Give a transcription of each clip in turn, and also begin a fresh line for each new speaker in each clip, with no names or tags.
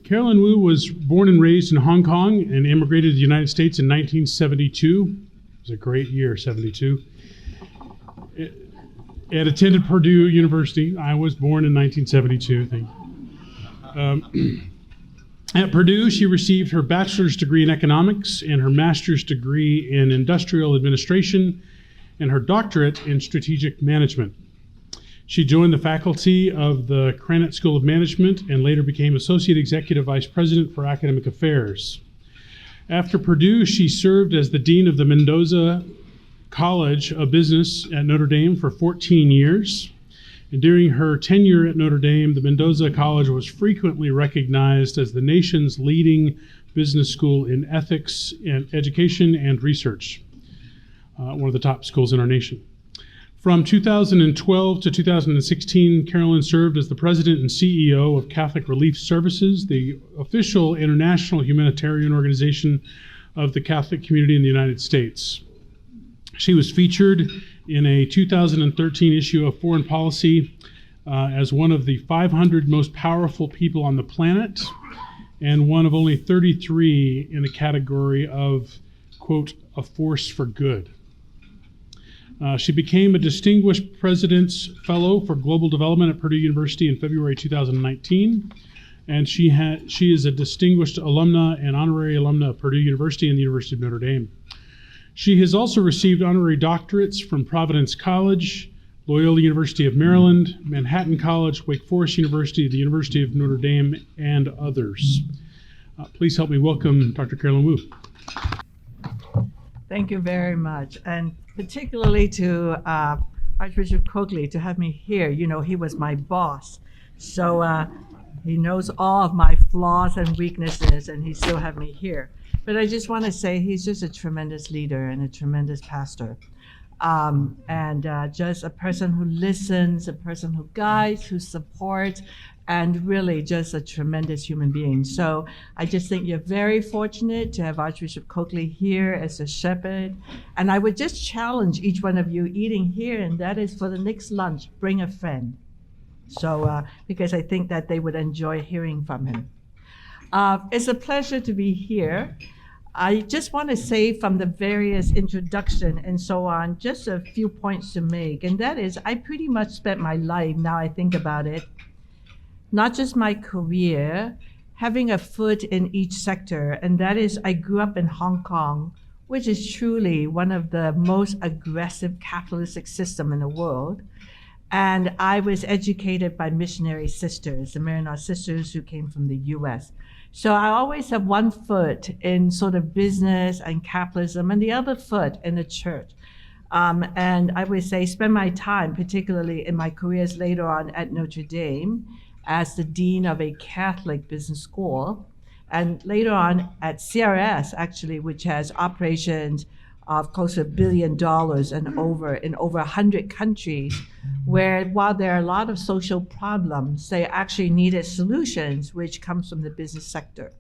Carolyn Wu was born and raised in Hong Kong and immigrated to the United States in 1972. It was a great year, 72. And attended Purdue University. I was born in 1972, thank you. At Purdue, she received her bachelor's degree in economics and her master's degree in industrial administration and her doctorate in strategic management. She joined the faculty of the Krannert School of Management and later became Associate Executive Vice President for Academic Affairs. After Purdue, she served as the Dean of the Mendoza College of Business at Notre Dame for 14 years. And during her tenure at Notre Dame, the Mendoza College was frequently recognized as the nation's leading business school in ethics and education and research, one of the top schools in our nation. From 2012 to 2016, Carolyn served as the president and CEO of Catholic Relief Services, the official international humanitarian organization of the Catholic community in the United States. She was featured in a 2013 issue of Foreign Policy as one of the 500 most powerful people on the planet and one of only 33 in the category of, quote, a force for good. She became a Distinguished President's Fellow for Global Development at Purdue University in February 2019, and she is a Distinguished Alumna and Honorary Alumna of Purdue University and the University of Notre Dame. She has also received honorary doctorates from Providence College, Loyola University of Maryland, Manhattan College, Wake Forest University, the University of Notre Dame, and others. Please help me welcome Dr. Carolyn Wu.
Thank you very much, and particularly to Archbishop Coakley to have me here. You know, he was my boss, so he knows all of my flaws and weaknesses, and he still have me here. But I just want to say he's just a tremendous leader and a tremendous pastor, and just a person who listens, a person who guides, who supports, and really just a tremendous human being. So I just think you're very fortunate to have Archbishop Coakley here as a shepherd. And I would just challenge each one of you eating here, and that is for the next lunch, bring a friend. So, because I think that they would enjoy hearing from him. It's a pleasure to be here. I just want to say from the various introduction and so on, just a few points to make. And that is, I pretty much spent my life, now I think about it, not just my career, having a foot in each sector. And that is, I grew up in Hong Kong, which is truly one of the most aggressive capitalistic system in the world. And I was educated by missionary sisters, the Maryknoll sisters who came from the US. So I always have one foot in sort of business and capitalism and the other foot in the church. And I would say spend my time, particularly in my careers later on at Notre Dame, as the dean of a Catholic business school, and later on at CRS, actually, which has operations of close to $1 billion and in over 100 countries, where while there are a lot of social problems, they actually needed solutions, which comes from the business sector.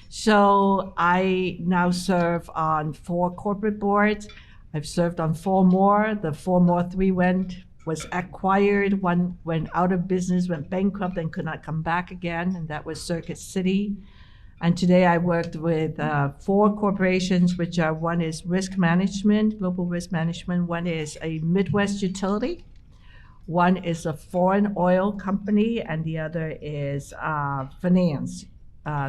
So I now serve on 4 corporate boards. I've served on 4 more. The 4 more, 3 was acquired, 1 went out of business, went bankrupt, and could not come back again, and that was Circuit City. And today I worked with 4 corporations, which are, one is risk management, global risk management, one is a Midwest utility, one is a foreign oil company, and the other is finance,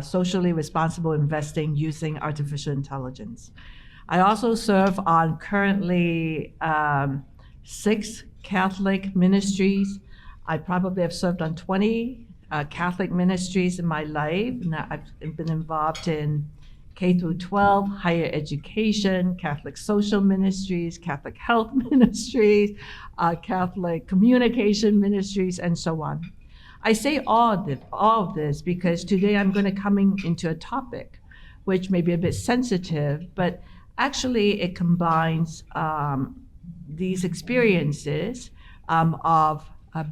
socially responsible investing using artificial intelligence. I also serve on currently 6 Catholic ministries. I probably have served on 20 Catholic ministries in my life. Now, I've been involved in K through 12, higher education, Catholic social ministries, Catholic health ministries, Catholic communication ministries, and so on. I say all of this because today I'm going to come into a topic which may be a bit sensitive, but actually it combines these experiences of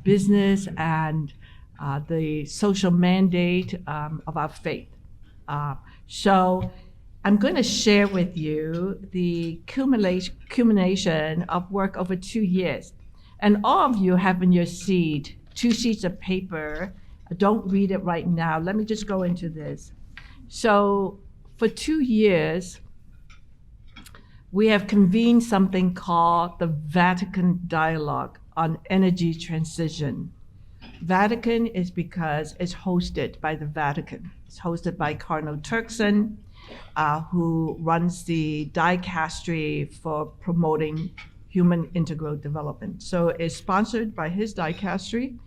business and the social mandate of our faith. So I'm going to share with you the accumulation of work over 2 years. And all of you have in your seat 2 sheets of paper Don't read it right now. Let me just go into this. So for 2 years, we have convened something called the Vatican Dialogue on Energy Transition. Vatican is because it's hosted by the Vatican. It's hosted by Cardinal Turkson, who runs the dicastery for promoting human integral development. So it's sponsored by his dicastery.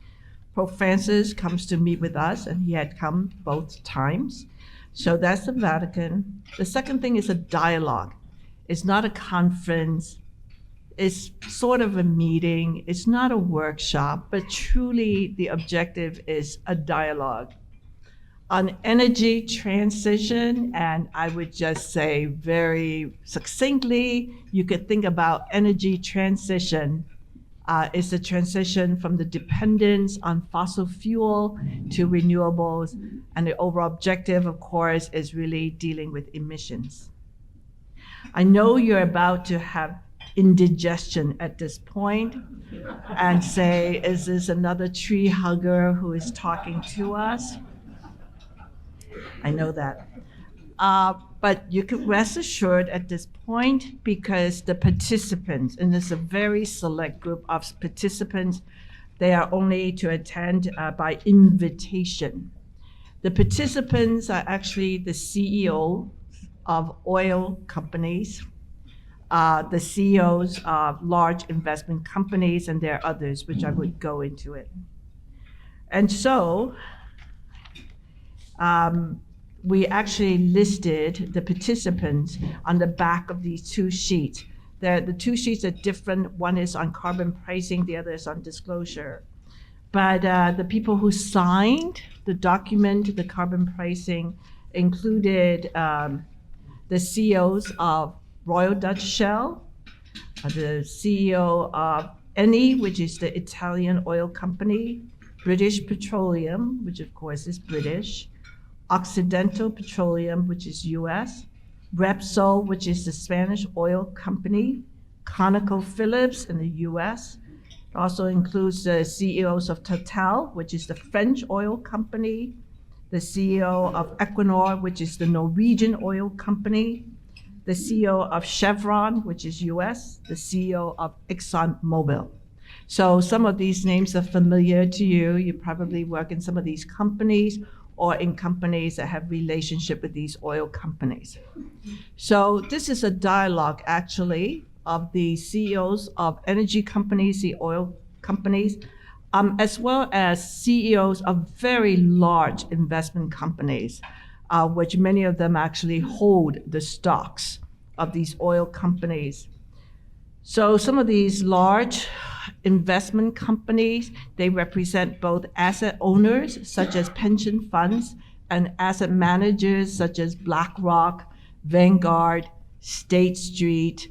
Pope Francis comes to meet with us, and he had come both times. So that's the Vatican. The second thing is a dialogue. It's not a conference. It's sort of a meeting. It's not a workshop, but truly the objective is a dialogue. On energy transition, and I would just say very succinctly, you could think about energy transition. It's a transition from the dependence on fossil fuel to renewables, and the overall objective, of course, is really dealing with emissions. I know you're about to have indigestion at this point and say, is this another tree hugger who is talking to us? I know that. But you can rest assured at this point, because the participants, and there's a very select group of participants, they are only to attend by invitation. The participants are actually the CEO of oil companies, the CEOs of large investment companies, and there are others which I would go into it. And so we actually listed the participants on the back of these 2 sheets. The 2 sheets are different. One is on carbon pricing, the other is on disclosure. But the people who signed the document, the carbon pricing, included the CEOs of Royal Dutch Shell, the CEO of Eni, which is the Italian oil company, British Petroleum, which of course is British, Occidental Petroleum, which is US, Repsol, which is the Spanish oil company, ConocoPhillips in the US. It also includes the CEOs of Total, which is the French oil company, the CEO of Equinor, which is the Norwegian oil company, the CEO of Chevron, which is US, the CEO of ExxonMobil. So some of these names are familiar to you. You probably work in some of these companies or in companies that have relationship with these oil companies. So this is a dialogue actually of the CEOs of energy companies, the oil companies, as well as CEOs of very large investment companies, which many of them actually hold the stocks of these oil companies. So some of these large investment companies, they represent both asset owners, such as pension funds, and asset managers, such as BlackRock, Vanguard, State Street,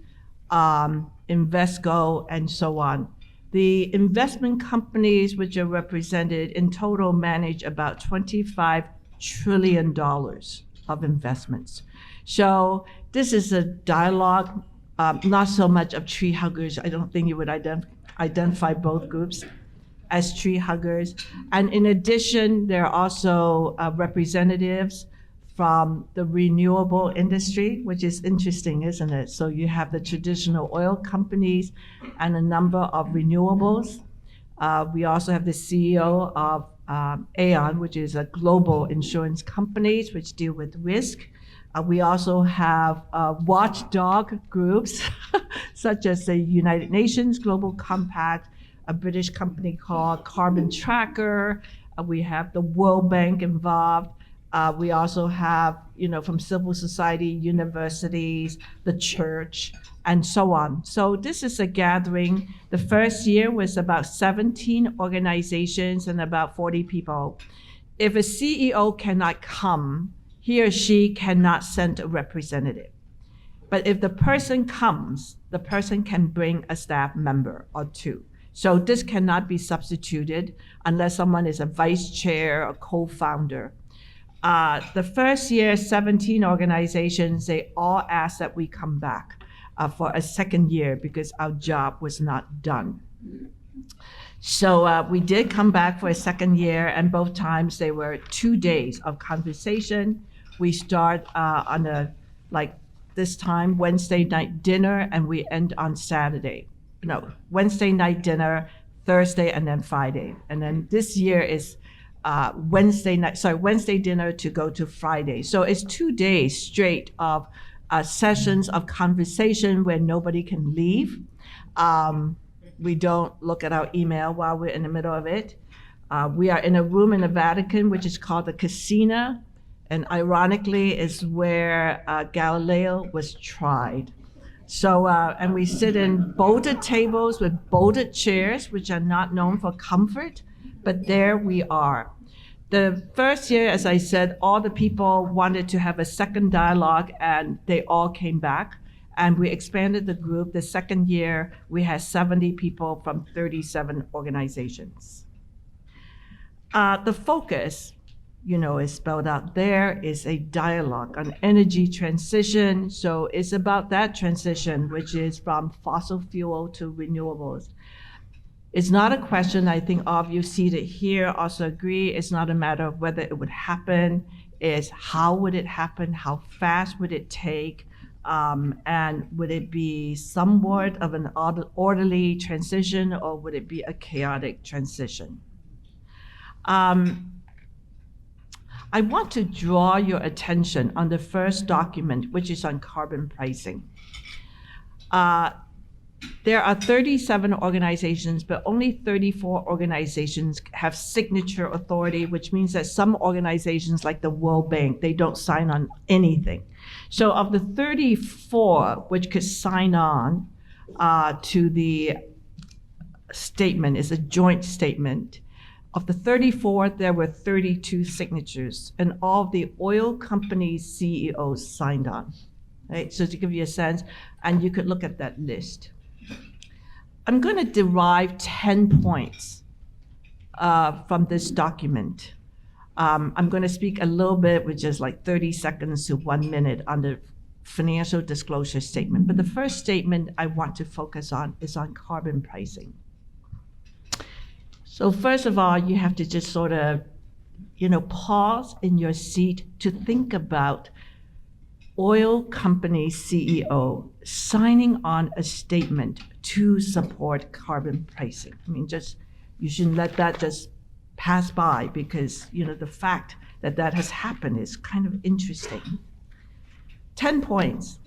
Invesco, and so on. The investment companies which are represented in total manage about $25 trillion of investments. So this is a dialogue, not so much of tree huggers. I don't think you would identify both groups as tree huggers. And in addition, there are also representatives from the renewable industry, which is interesting, isn't it? So you have the traditional oil companies and a number of renewables. We also have the CEO of Aon, which is a global insurance company which deal with risk. We also have watchdog groups such as the United Nations Global Compact, a British company called Carbon Tracker. We have the World Bank involved. We also have, from civil society, universities, the church, and so on. So this is a gathering. The first year was about 17 organizations and about 40 people. If a CEO cannot come, he or she cannot send a representative. But if the person comes, the person can bring a staff member or 2. So this cannot be substituted unless someone is a vice chair or co-founder. The first year, 17 organizations, they all asked that we come back for a second year because our job was not done. So we did come back for a second year, and both times they were 2 days of conversation. We start on this time, Wednesday night dinner, and we end on Saturday. No, Wednesday night dinner, Thursday, and then Friday. And then this year is Wednesday dinner to go to Friday. So it's 2 days straight of sessions of conversation where nobody can leave. We don't look at our email while we're in the middle of it. We are in a room in the Vatican, which is called the Casina, and ironically is where Galileo was tried. So, and we sit in bolted tables with bolted chairs, which are not known for comfort, but there we are. The first year, as I said, all the people wanted to have a second dialogue, and they all came back. And we expanded the group. The second year, we had 70 people from 37 organizations. The focus, is spelled out there, is a dialogue on energy transition. So it's about that transition, which is from fossil fuel to renewables. It's not a question, I think all of you seated here also agree, it's not a matter of whether it would happen, it's how would it happen, how fast would it take, and would it be somewhat of an orderly transition, or would it be a chaotic transition? I want to draw your attention on the first document, which is on carbon pricing. There are 37 organizations, but only 34 organizations have signature authority, which means that some organizations like the World Bank, they don't sign on anything. So of the 34 which could sign on to the statement, it's a joint statement, of the 34, there were 32 signatures, and all of the oil company CEOs signed on. Right? So to give you a sense, and you could look at that list. I'm going to derive 10 points from this document. I'm going to speak a little bit, which is like 30 seconds to 1 minute, on the financial disclosure statement. But the first statement I want to focus on is on carbon pricing. So first of all, you have to just sort of, pause in your seat to think about oil company CEO signing on a statement to support carbon pricing. I mean, you shouldn't let that just pass by, because, the fact that that has happened is kind of interesting. 10 points.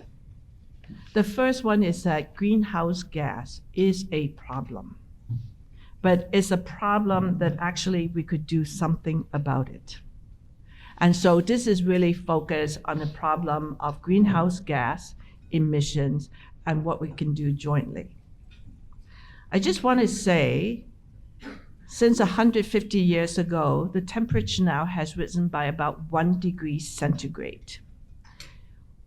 The first one is that greenhouse gas is a problem, but it's a problem that actually we could do something about it. And so this is really focused on the problem of greenhouse gas emissions and what we can do jointly. I just want to say, since 150 years ago, the temperature now has risen by about 1 degree centigrade.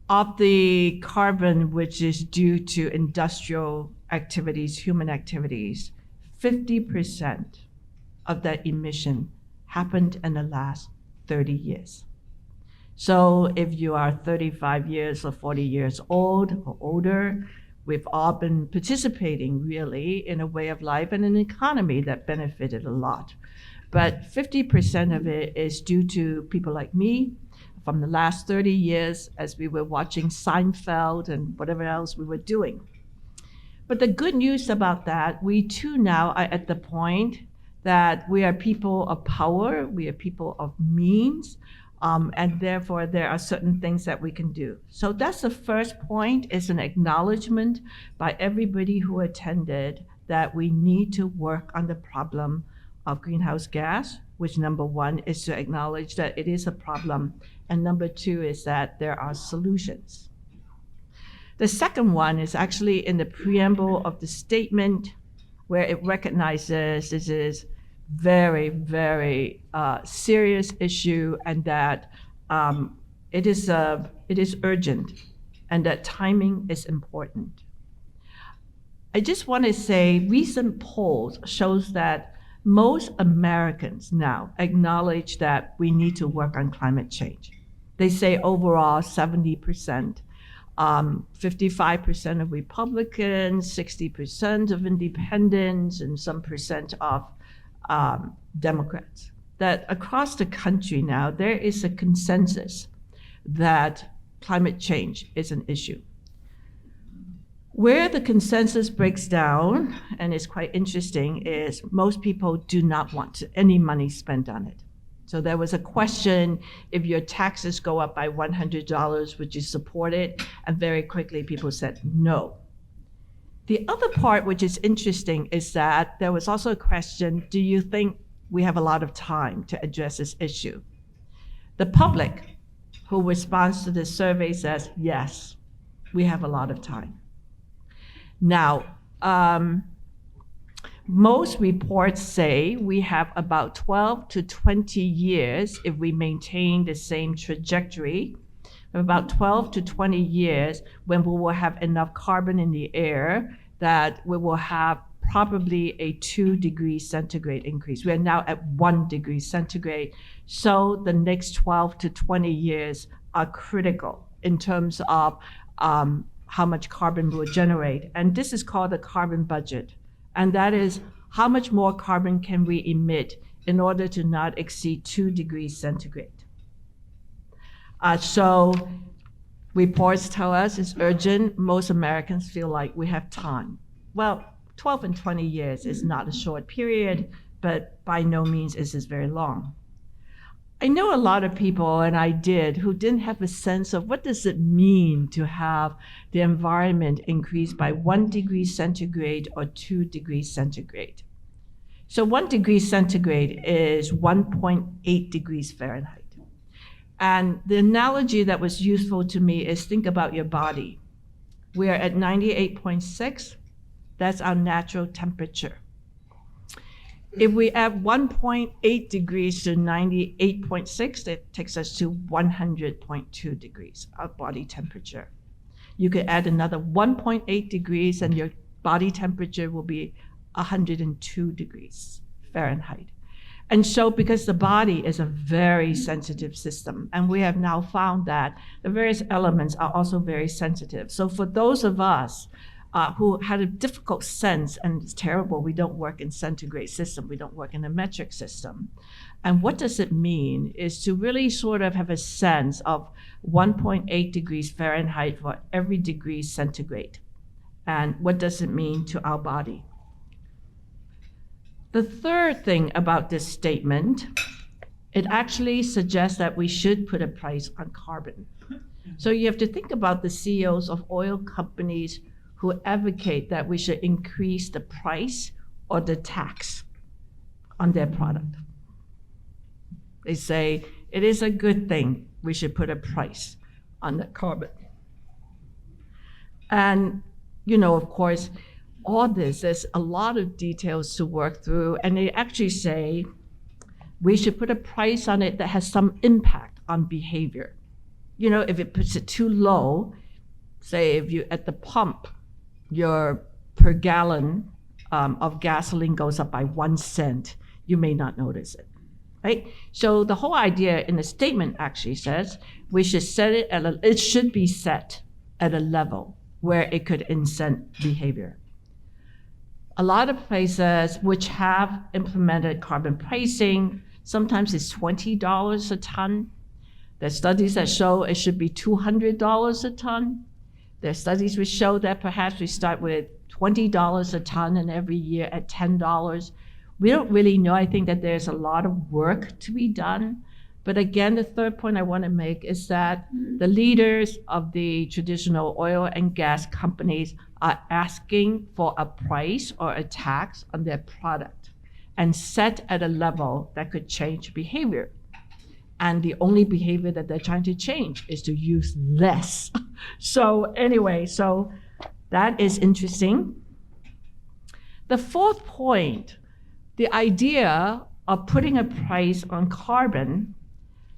Of the carbon which is due to industrial activities, human activities, 50% of that emission happened in the last 30 years. So if you are 35 years or 40 years old or older, we've all been participating really in a way of life and an economy that benefited a lot. But 50% of it is due to people like me from the last 30 years as we were watching Seinfeld and whatever else we were doing. But the good news about that, we too now are at the point that we are people of power, we are people of means, and therefore there are certain things that we can do. So that's the first point, is an acknowledgement by everybody who attended that we need to work on the problem of greenhouse gas, which number one is to acknowledge that it is a problem, and number two is that there are solutions. The second one is actually in the preamble of the statement, where it recognizes this is very, very serious issue, and that it is urgent, and that timing is important. I just want to say recent polls shows that most Americans now acknowledge that we need to work on climate change. They say overall 70% 55% of Republicans, 60% of independents, and some percent of Democrats. That across the country now, there is a consensus that climate change is an issue. Where the consensus breaks down, and it's quite interesting, is most people do not want any money spent on it. So there was a question, if your taxes go up by $100, would you support it? And very quickly people said no. The other part which is interesting is that there was also a question, do you think we have a lot of time to address this issue? The public who responds to this survey says, yes, we have a lot of time. Now, most reports say we have about 12 to 20 years if we maintain the same trajectory, about 12 to 20 years when we will have enough carbon in the air that we will have probably a 2 degrees centigrade increase. We are now at 1 degree centigrade. So the next 12 to 20 years are critical in terms of how much carbon we'll generate. And this is called the carbon budget. And that is how much more carbon can we emit in order to not exceed 2 degrees centigrade. So reports tell us it's urgent. Most Americans feel like we have time. Well, 12 and 20 years is not a short period, but by no means is this very long. I know a lot of people, and I did, who didn't have a sense of what does it mean to have the environment increase by 1 degree centigrade or 2 degrees centigrade. So 1 degree centigrade is 1.8 degrees Fahrenheit. And the analogy that was useful to me is think about your body. We are at 98.6. That's our natural temperature. If we add 1.8 degrees to 98.6, that takes us to 100.2 degrees of body temperature. You could add another 1.8 degrees and your body temperature will be 102 degrees Fahrenheit. And so because the body is a very sensitive system, and we have now found that the various elements are also very sensitive. So for those of us who had a difficult sense, and it's terrible, we don't work in centigrade system, we don't work in a metric system. And what does it mean is to really sort of have a sense of 1.8 degrees Fahrenheit for every degree centigrade. And what does it mean to our body? The third thing about this statement, it actually suggests that we should put a price on carbon. So you have to think about the CEOs of oil companies who advocate that we should increase the price or the tax on their product. They say it is a good thing, we should put a price on the carbon. And, you know, of course, all this, there's a lot of details to work through, and they actually say we should put a price on it that has some impact on behavior. You know, if it puts it too low, say if you at the pump, your per gallon of gasoline goes up by 1 cent, you may not notice it, right? So the whole idea in the statement actually says we should set it it should be set at a level where it could incent behavior. A lot of places which have implemented carbon pricing, sometimes it's $20 a ton. There's studies that show it should be $200 a ton. There's studies which show that perhaps we start with $20 a ton and every year at $10. We don't really know. I think that there's a lot of work to be done. But again, the third point I want to make is that the leaders of the traditional oil and gas companies are asking for a price or a tax on their product and set at a level that could change behavior. And the only behavior that they're trying to change is to use less. So anyway, so that is interesting. The fourth point, the idea of putting a price on carbon,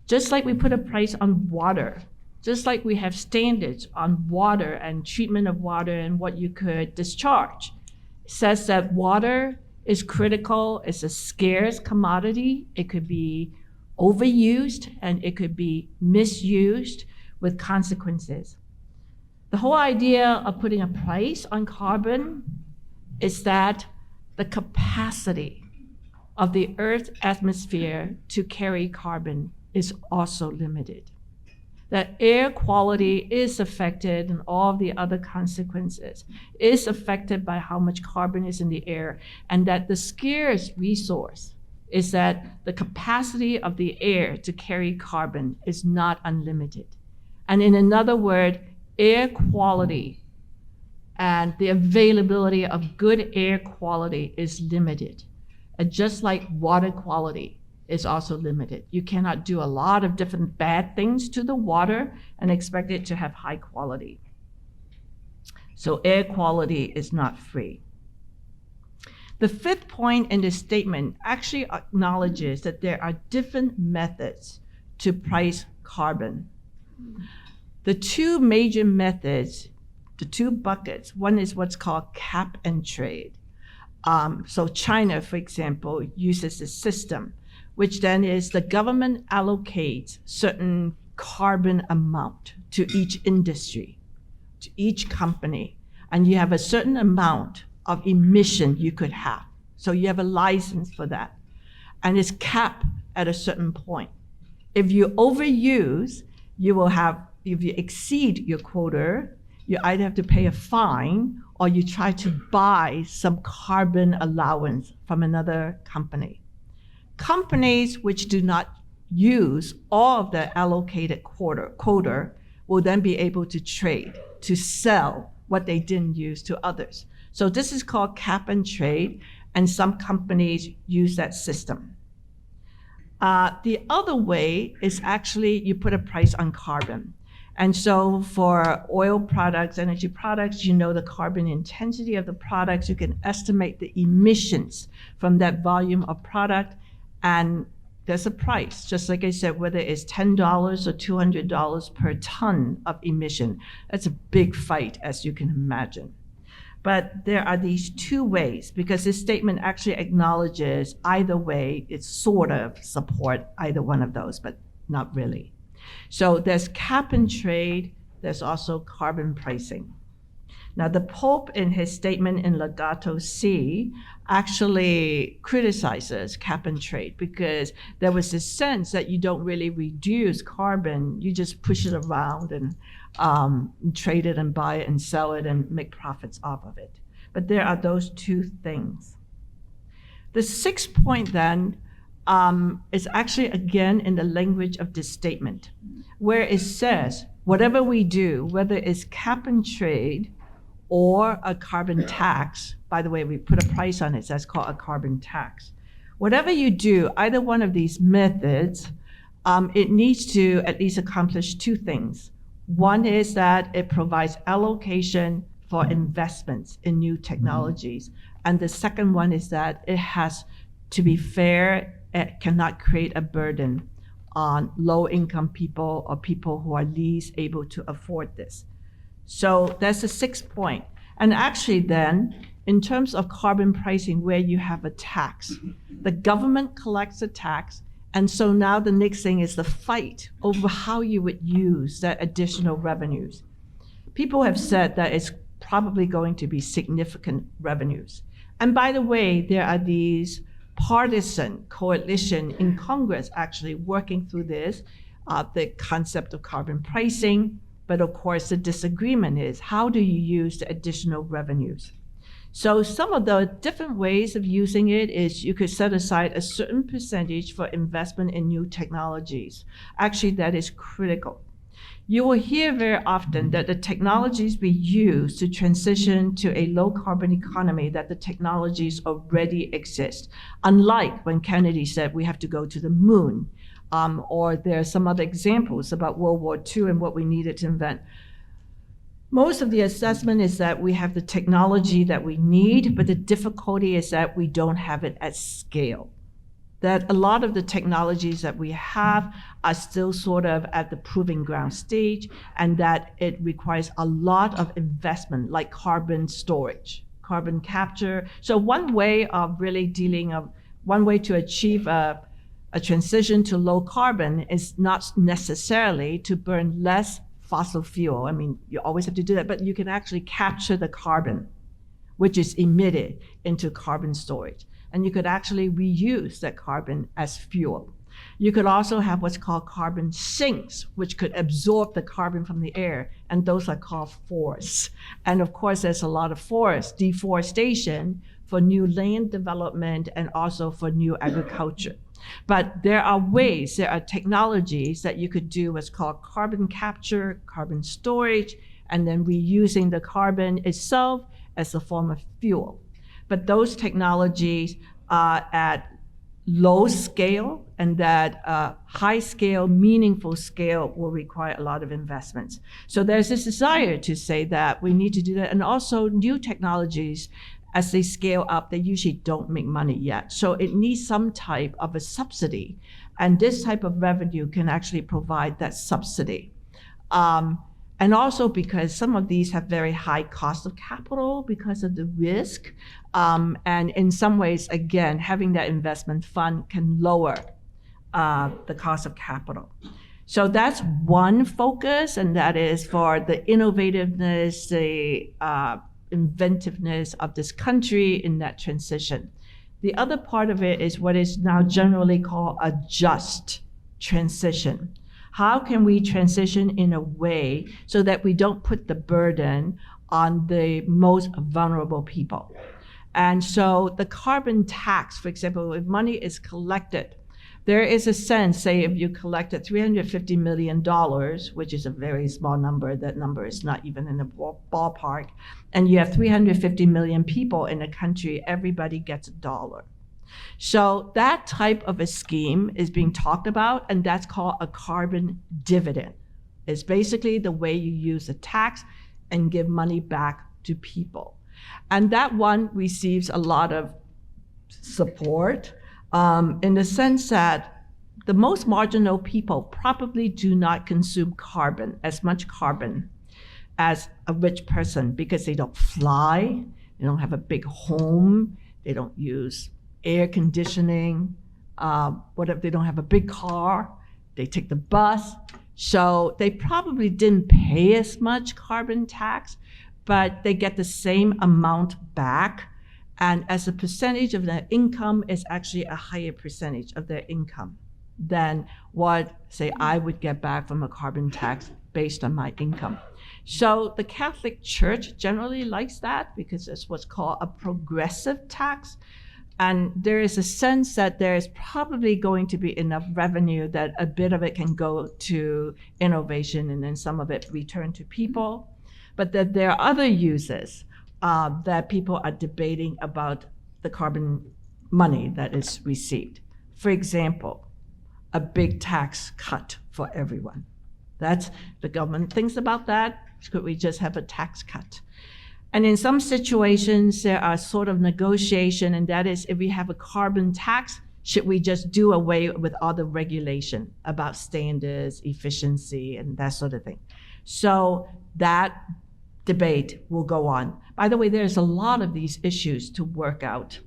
just like we put a price on water, just like we have standards on water and treatment of water and what you could discharge, says that water is critical, it's a scarce commodity, it could be overused and it could be misused with consequences. The whole idea of putting a price on carbon is that the capacity of the Earth's atmosphere to carry carbon is also limited. That air quality is affected and all of the other consequences is affected by how much carbon is in the air, and that the scarce resource is that the capacity of the air to carry carbon is not unlimited. And in another word, air quality and the availability of good air quality is limited. And just like water quality is also limited. You cannot do a lot of different bad things to the water and expect it to have high quality. So air quality is not free. The fifth point in this statement actually acknowledges that there are different methods to price carbon. The two major methods, the two buckets, one is what's called cap and trade. So China, for example, uses a system which then is the government allocates certain carbon amount to each industry, to each company, and you have a certain amount of emission you could have. So you have a license for that, and it's capped at a certain point. If you overuse, you will have, if you exceed your quota, you either have to pay a fine or you try to buy some carbon allowance from another company. Companies which do not use all of the allocated quota will then be able to trade, to sell what they didn't use to others. So this is called cap and trade, and some companies use that system. The other way is actually you put a price on carbon. And so for oil products, energy products, you know the carbon intensity of the products. You can estimate the emissions from that volume of product, and there's a price. Just like I said, whether it's $10 or $200 per ton of emission, that's a big fight, as you can imagine. But there are these two ways, because this statement actually acknowledges either way. It sort of support either one of those, but not really. So there's cap and trade, there's also carbon pricing. Now the Pope in his statement in Laudato Si actually criticizes cap and trade because there was this sense that you don't really reduce carbon, you just push it around and trade it and buy it and sell it and make profits off of it. But there are those two things. The sixth point then is actually again in the language of this statement, where it says, whatever we do, whether it's cap and trade or a carbon tax, by the way, we put a price on it, so that's called a carbon tax. Whatever you do, either one of these methods, it needs to at least accomplish two things. One is that it provides allocation for investments in new technologies. And the second one is that it has to be fair. It cannot create a burden on low-income people or people who are least able to afford this. So that's the sixth point. And actually then, in terms of carbon pricing, where you have a tax, the government collects a tax, and so now the next thing is the fight over how you would use that additional revenues. People have said that it's probably going to be significant revenues. And by the way, there are these partisan coalition in Congress actually working through this, the concept of carbon pricing. But of course, the disagreement is, how do you use the additional revenues? So some of the different ways of using it is you could set aside a certain percentage for investment in new technologies. Actually, that is critical. You will hear very often that the technologies we use to transition to a low carbon economy, that the technologies already exist. Unlike when Kennedy said we have to go to the moon, or there are some other examples about World War II and what we needed to invent. Most of the assessment is that we have the technology that we need, but the difficulty is that we don't have it at scale. That a lot of the technologies that we have are still sort of at the proving ground stage, and that it requires a lot of investment, like carbon storage, carbon capture. So one way of really one way to achieve a transition to low carbon is not necessarily to burn less fossil fuel. I mean, you always have to do that, but you can actually capture the carbon, which is emitted into carbon storage. And you could actually reuse that carbon as fuel. You could also have what's called carbon sinks, which could absorb the carbon from the air, and those are called forests. And of course, there's a lot of forest deforestation for new land development and also for new agriculture. But there are ways, there are technologies that you could do what's called carbon capture, carbon storage, and then reusing the carbon itself as a form of fuel. But those technologies are at low scale, and that high scale, meaningful scale will require a lot of investments. So there's this desire to say that we need to do that. And also new technologies, as they scale up, they usually don't make money yet. So it needs some type of a subsidy. And this type of revenue can actually provide that subsidy. And also because some of these have very high cost of capital because of the risk. And in some ways, again, having that investment fund can lower the cost of capital. So that's one focus, and that is for the innovativeness, the inventiveness of this country in that transition. The other part of it is what is now generally called a just transition. How can we transition in a way so that we don't put the burden on the most vulnerable people? And so the carbon tax, for example, if money is collected, there is a sense, say if you collected $350 million, which is a very small number, that number is not even in the ballpark, and you have 350 million people in a country, everybody gets $1. So that type of a scheme is being talked about, and that's called a carbon dividend. It's basically the way you use a tax and give money back to people. And that one receives a lot of support in the sense that the most marginal people probably do not consume carbon, as much carbon as a rich person, because they don't fly, they don't have a big home, they don't use air conditioning, whatever, they don't have a big car, they take the bus. So they probably didn't pay as much carbon tax, but they get the same amount back. And as a percentage of their income, it's actually a higher percentage of their income than what, say, I would get back from a carbon tax based on my income. So the Catholic Church generally likes that because it's what's called a progressive tax. And there is a sense that there is probably going to be enough revenue that a bit of it can go to innovation and then some of it return to people. But that there are other uses that people are debating about the carbon money that is received. For example, a big tax cut for everyone. That's the government thinks about that. Could we just have a tax cut? And in some situations, there are sort of negotiation, and that is if we have a carbon tax, should we just do away with all the regulation about standards, efficiency, and that sort of thing? So that debate will go on. By the way, there's a lot of these issues to work out.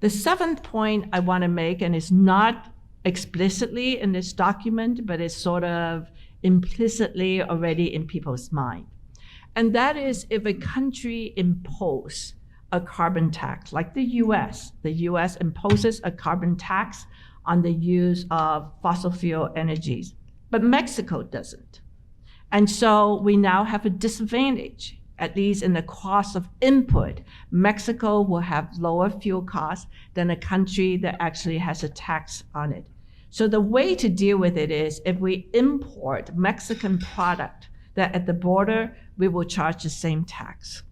The seventh point I want to make, and it's not explicitly in this document, but it's sort of implicitly already in people's mind. And that is if a country imposes a carbon tax, like the US imposes a carbon tax on the use of fossil fuel energies, but Mexico doesn't. And so we now have a disadvantage, at least in the cost of input. Mexico will have lower fuel costs than a country that actually has a tax on it. So the way to deal with it is if we import Mexican product, that at the border, we will charge the same tax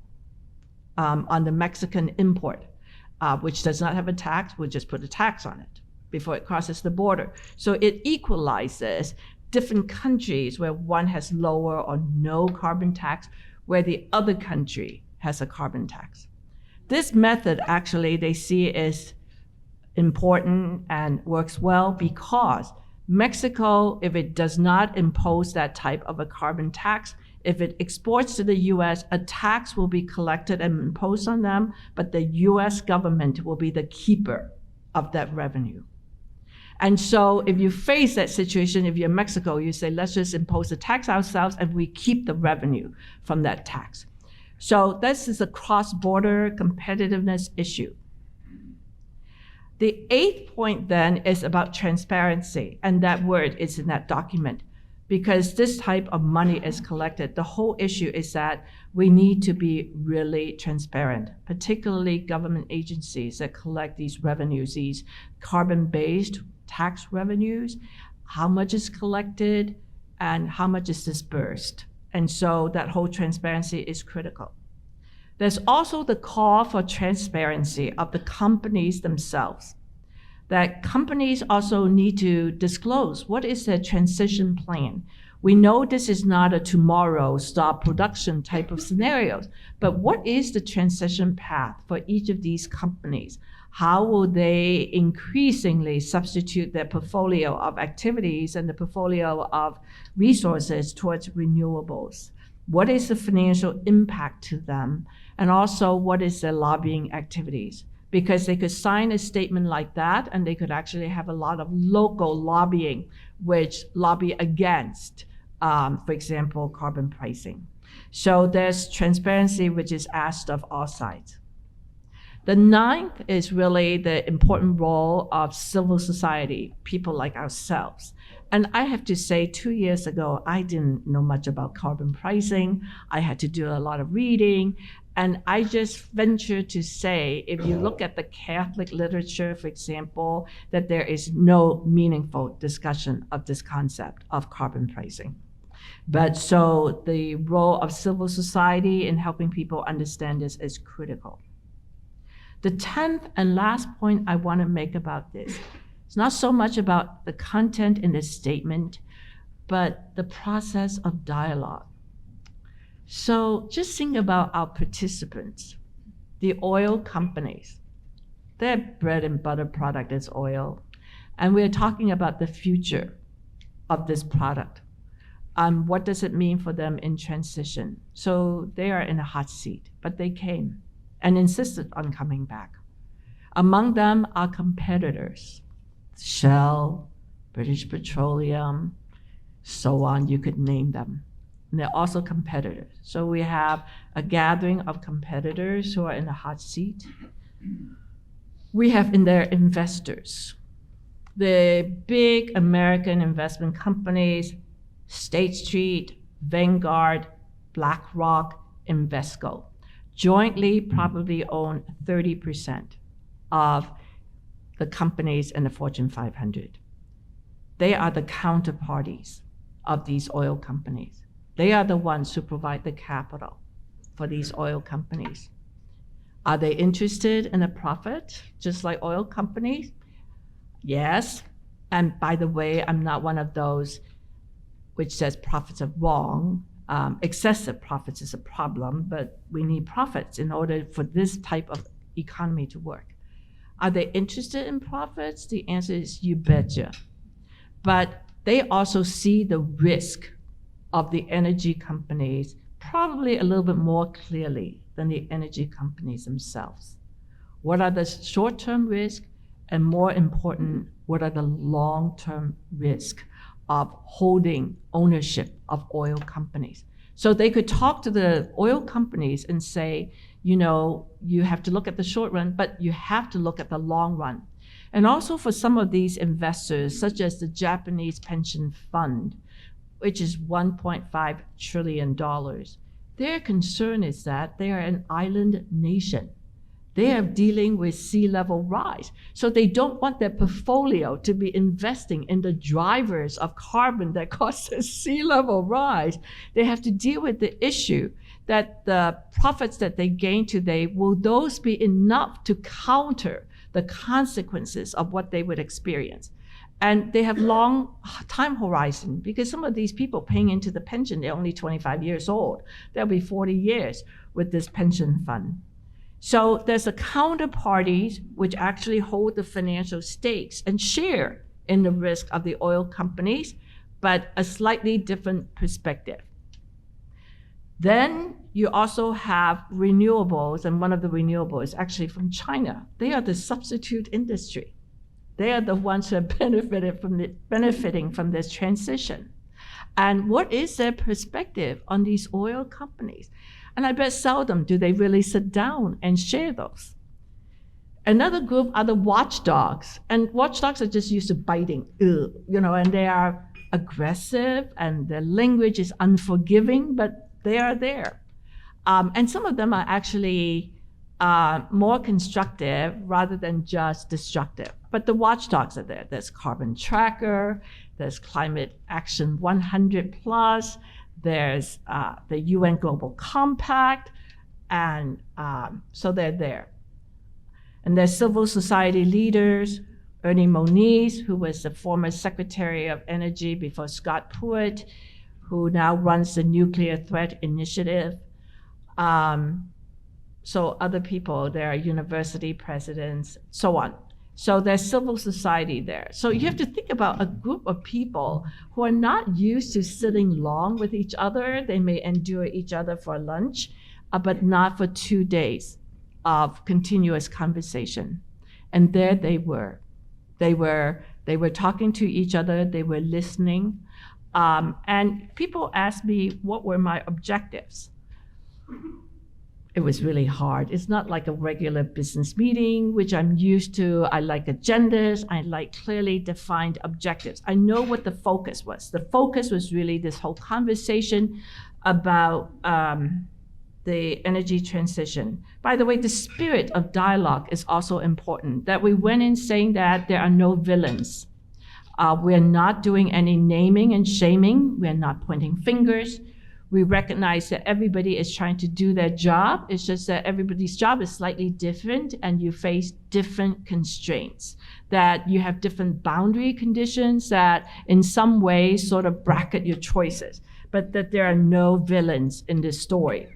on the Mexican import, which does not have a tax, we'll just put a tax on it before it crosses the border. So it equalizes different countries where one has lower or no carbon tax, where the other country has a carbon tax. This method actually they see is important and works well because Mexico, if it does not impose that type of a carbon tax, if it exports to the US, a tax will be collected and imposed on them, but the US government will be the keeper of that revenue. And so if you face that situation, if you're in Mexico, you say, let's just impose the tax ourselves and we keep the revenue from that tax. So this is a cross-border competitiveness issue. The 8th point then is about transparency, and that word is in that document. Because this type of money is collected, the whole issue is that we need to be really transparent, particularly government agencies that collect these revenues, these carbon-based tax revenues, how much is collected and how much is dispersed. And so that whole transparency is critical. There's also the call for transparency of the companies themselves, that companies also need to disclose what is their transition plan. We know this is not a tomorrow stop production type of scenarios, but what is the transition path for each of these companies? How will they increasingly substitute their portfolio of activities and the portfolio of resources towards renewables? What is the financial impact to them? And also, what is their lobbying activities? Because they could sign a statement like that and they could actually have a lot of local lobbying which lobby against, for example, carbon pricing. So there's transparency which is asked of all sides. The 9th is really the important role of civil society, people like ourselves. And I have to say, 2 years ago, I didn't know much about carbon pricing. I had to do a lot of reading. And I just venture to say, if you look at the Catholic literature, for example, that there is no meaningful discussion of this concept of carbon pricing. But so the role of civil society in helping people understand this is critical. The 10th and last point I want to make about this, it's not so much about the content in the statement, but the process of dialogue. So just think about our participants, the oil companies. Their bread and butter product is oil. And we're talking about the future of this product. What does it mean for them in transition? So they are in a hot seat, but they came and insisted on coming back. Among them are competitors, Shell, British Petroleum, so on, you could name them. And they're also competitors. So we have a gathering of competitors who are in a hot seat. We have in there investors. The big American investment companies, State Street, Vanguard, BlackRock, Invesco, jointly probably own 30% of the companies in the Fortune 500. They are the counterparties of these oil companies. They are the ones who provide the capital for these oil companies. Are they interested in a profit, just like oil companies? Yes. And by the way, I'm not one of those which says profits are wrong. Excessive profits is a problem, but we need profits in order for this type of economy to work. Are they interested in profits? The answer is you betcha. But they also see the risk of the energy companies probably a little bit more clearly than the energy companies themselves. What are the short-term risks? And more important, what are the long-term risks of holding ownership of oil companies? So they could talk to the oil companies and say, you know, you have to look at the short run, but you have to look at the long run. And also for some of these investors, such as the Japanese pension fund, which is $1.5 trillion, their concern is that they are an island nation. They are dealing with sea level rise. So they don't want their portfolio to be investing in the drivers of carbon that causes sea level rise. They have to deal with the issue that the profits that they gain today, will those be enough to counter the consequences of what they would experience? And they have long time horizon, because some of these people paying into the pension, they're only 25 years old. They'll be 40 years with this pension fund. So there's a counterparties which actually hold the financial stakes and share in the risk of the oil companies, but a slightly different perspective. Then you also have renewables, and one of the renewables is actually from China. They are the substitute industry. They are the ones who are benefiting from this transition. And what is their perspective on these oil companies? And I bet seldom do they really sit down and share those. Another group are the watchdogs. And watchdogs are just used to biting, and they are aggressive and their language is unforgiving, but they are there. And some of them are actually more constructive rather than just destructive. But the watchdogs are there. There's Carbon Tracker, there's Climate Action 100 Plus, there's the UN Global Compact, and so they're there. And there's civil society leaders, Ernie Moniz, who was the former Secretary of Energy before Scott Pruitt, who now runs the Nuclear Threat Initiative. So other people, there are university presidents, so on. So there's civil society there. So you have to think about a group of people who are not used to sitting long with each other. They may endure each other for lunch, but not for 2 days of continuous conversation. And there they were. They were talking to each other, they were listening. And people asked me what were my objectives. It was really hard. It's not like a regular business meeting, which I'm used to. I like agendas. I like clearly defined objectives. I know what the focus was. The focus was really this whole conversation about the energy transition. By the way, the spirit of dialogue is also important, that we went in saying that there are no villains. We're not doing any naming and shaming. We're not pointing fingers. We recognize that everybody is trying to do their job. It's just that everybody's job is slightly different and you face different constraints, that you have different boundary conditions that in some ways sort of bracket your choices, but that there are no villains in this story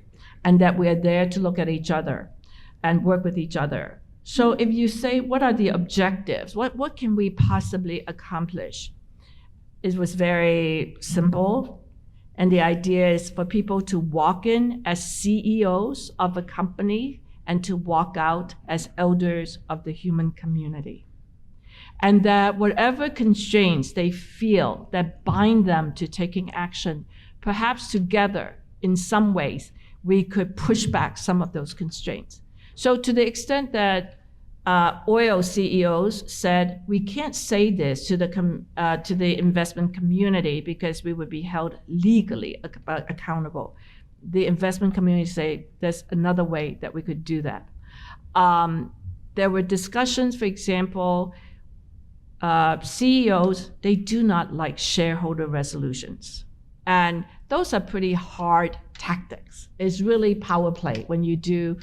and that we are there to look at each other and work with each other. So if you say, what are the objectives? What can we possibly accomplish? It was very simple. And the idea is for people to walk in as CEOs of a company and to walk out as elders of the human community. And that whatever constraints they feel that bind them to taking action, perhaps together in some ways, we could push back some of those constraints. So to the extent that oil CEOs said, we can't say this to the investment community because we would be held legally accountable. The investment community say, there's another way that we could do that. There were discussions, for example, CEOs, they do not like shareholder resolutions. And those are pretty hard tactics. It's really power play when you do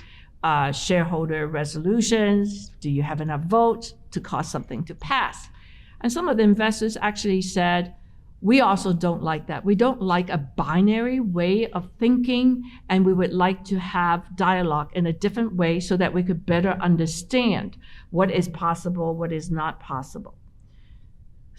shareholder resolutions. Do you have enough votes to cause something to pass? And some of the investors actually said, we also don't like that. We don't like a binary way of thinking, and we would like to have dialogue in a different way so that we could better understand what is possible, what is not possible.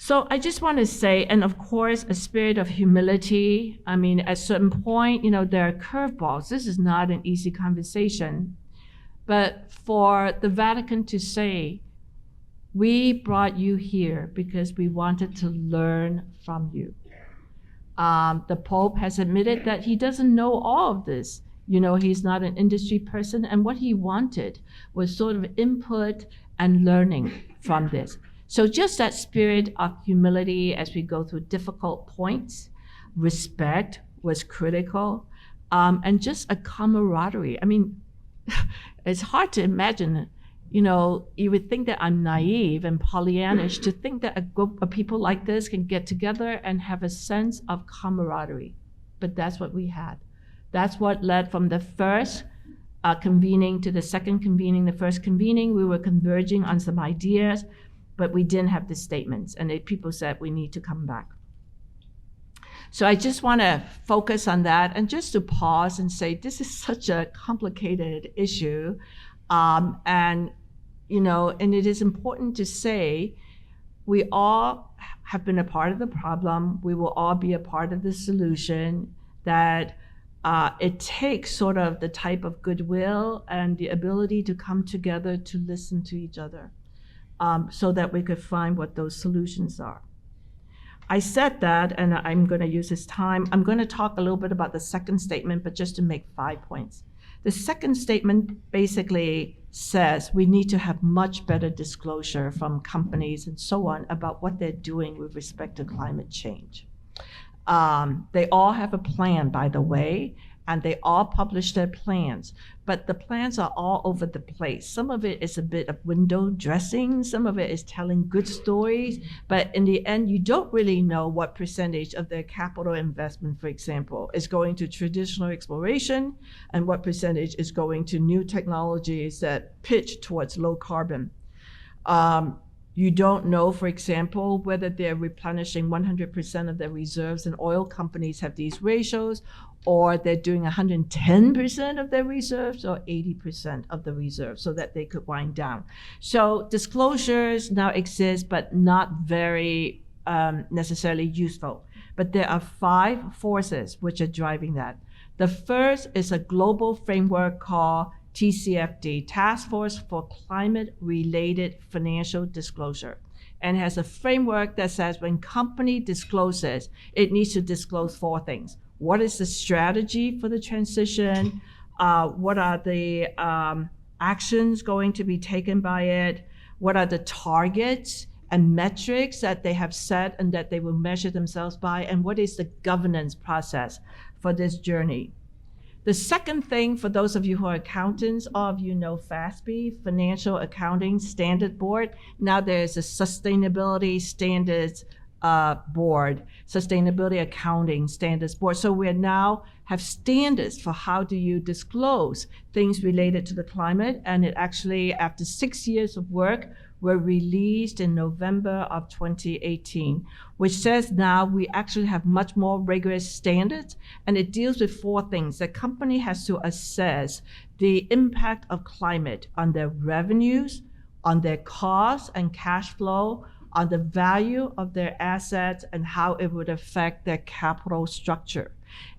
So I just want to say, and of course, a spirit of humility. I mean, at a certain point, there are curveballs. This is not an easy conversation. But for the Vatican to say, we brought you here because we wanted to learn from you. The Pope has admitted that he doesn't know all of this. He's not an industry person, and what he wanted was sort of input and learning from this. So just that spirit of humility as we go through difficult points, respect was critical, and just a camaraderie. I mean, it's hard to imagine, you would think that I'm naive and Pollyannish to think that a group of people like this can get together and have a sense of camaraderie. But that's what we had. That's what led from the first convening to the second convening. The first convening, we were converging on some ideas, but we didn't have the statements. And people said, we need to come back. So I just want to focus on that and just to pause and say, this is such a complicated issue. And it is important to say, we all have been a part of the problem. We will all be a part of the solution, that it takes sort of the type of goodwill and the ability to come together to listen to each other. so that we could find what those solutions are. I said that, and I'm going to use this time. I'm going to talk a little bit about the second statement, but just to make 5 points. The second statement basically says we need to have much better disclosure from companies and so on about what they're doing with respect to climate change. They all have a plan, by the way, and they all publish their plans, but the plans are all over the place. Some of it is a bit of window dressing, some of it is telling good stories, but in the end, you don't really know what percentage of their capital investment, for example, is going to traditional exploration and what percentage is going to new technologies that pitch towards low carbon. You don't know, for example, whether they're replenishing 100% of their reserves, and oil companies have these ratios, or they're doing 110% of their reserves or 80% of the reserves so that they could wind down. So disclosures now exist, but not very necessarily useful. But there are 5 forces which are driving that. The first is a global framework called TCFD, Task Force for Climate-Related Financial Disclosure, and has a framework that says when company discloses, it needs to disclose 4 things. What is the strategy for the transition? What are the actions going to be taken by it? What are the targets and metrics that they have set and that they will measure themselves by? And what is the governance process for this journey? The second thing, for those of you who are accountants, all of you know FASB, Financial Accounting Standard Board. Now there's a Sustainability Standards Board, Sustainability Accounting Standards Board. So we now have standards for how do you disclose things related to the climate. And it actually, after 6 years of work, were released in November of 2018, which says now we actually have much more rigorous standards, and it deals with 4 things. The company has to assess the impact of climate on their revenues, on their costs and cash flow, on the value of their assets, and how it would affect their capital structure.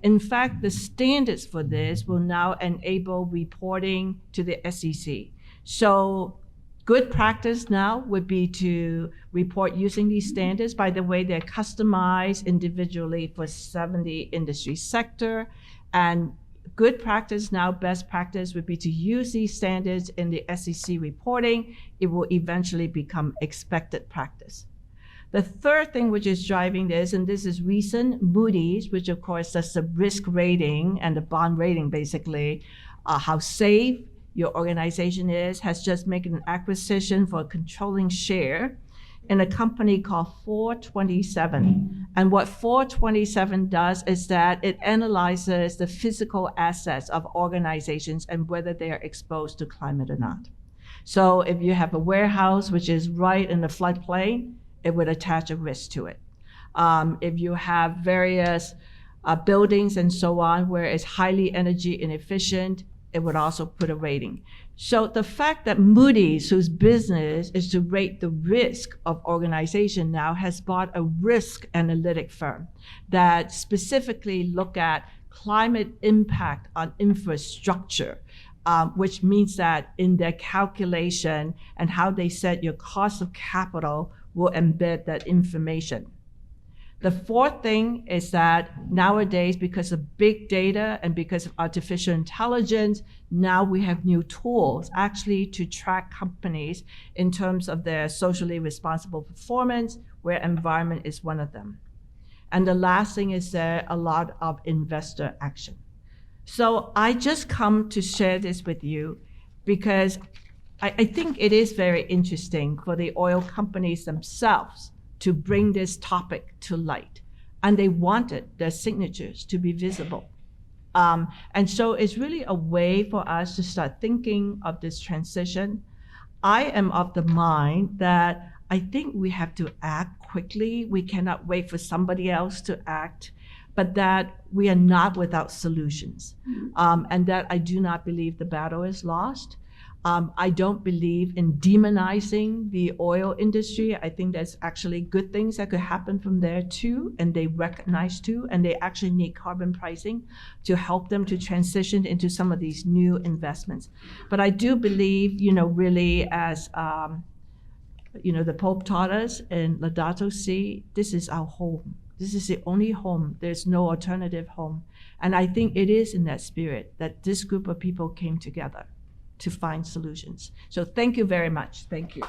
In fact, the standards for this will now enable reporting to the SEC. So good practice now would be to report using these standards. By the way, they're customized individually for 70 industry sector. And good practice now, best practice would be to use these standards in the SEC reporting. It will eventually become expected practice. The third thing which is driving this, and this is recent, Moody's, which of course does the risk rating and the bond rating basically, how safe your organization is, has just made an acquisition for a controlling share in a company called 427. And what 427 does is that it analyzes the physical assets of organizations and whether they are exposed to climate or not. So if you have a warehouse which is right in the floodplain, it would attach a risk to it. If you have various buildings and so on where it's highly energy inefficient, it would also put a rating. So the fact that Moody's, whose business is to rate the risk of organization now, has bought a risk analytic firm that specifically look at climate impact on infrastructure, which means that in their calculation and how they set your cost of capital will embed that information. The fourth thing is that nowadays, because of big data and because of artificial intelligence, now we have new tools actually to track companies in terms of their socially responsible performance, where environment is one of them. And the last thing is there a lot of investor action. So I just come to share this with you because I think it is very interesting for the oil companies themselves to bring this topic to light. And they wanted their signatures to be visible. And so it's really a way for us to start thinking of this transition. I am of the mind that I think we have to act quickly. We cannot wait for somebody else to act, but that we are not without solutions. And that I do not believe the battle is lost. I don't believe in demonizing the oil industry. I think there's actually good things that could happen from there too, and they recognize too, and they actually need carbon pricing to help them to transition into some of these new investments. But I do believe, really as the Pope taught us in Laudato Si, this is our home. This is the only home. There's no alternative home. And I think it is in that spirit that this group of people came together to find solutions. So thank you very much. Thank you.